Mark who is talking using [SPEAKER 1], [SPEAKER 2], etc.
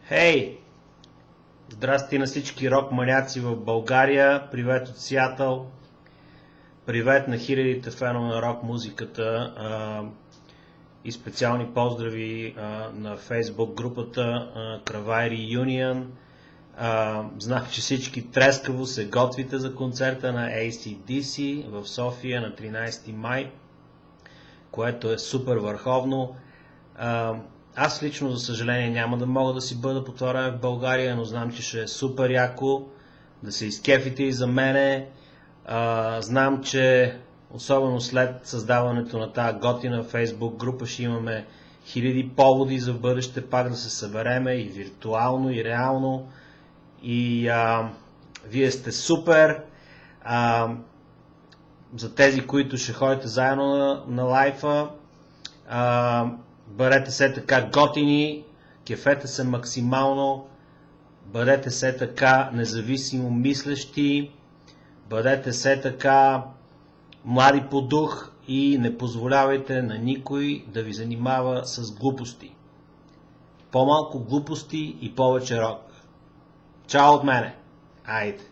[SPEAKER 1] Хей! Здрасти на всички рок маняци в България. Привет от Сиатъл. Привет на хилядите фенове на рок музиката. И специални поздрави на Facebook групата Кравайри Union. Знам, че всички трескаво се готвите за концерта на AC/DC в София на 13 май, което е супер върховно. Аз лично, за съжаление, няма да мога да си бъда по това време в България, но знам, че ще е супер яко да се изкефите и за мене. Знам, че особено след създаването на тази готина Facebook група ще имаме хиляди поводи за бъдеще пак да се събереме и виртуално, и реално. И вие сте супер. За тези, които ще ходите заедно на лайфа, бъдете се така готини, кефете се максимално, бъдете се така независимо мислещи, бъдете се така млади по дух и не позволявайте на никой да ви занимава с глупости. По-малко глупости и повече рок. Чао от мене! Айде!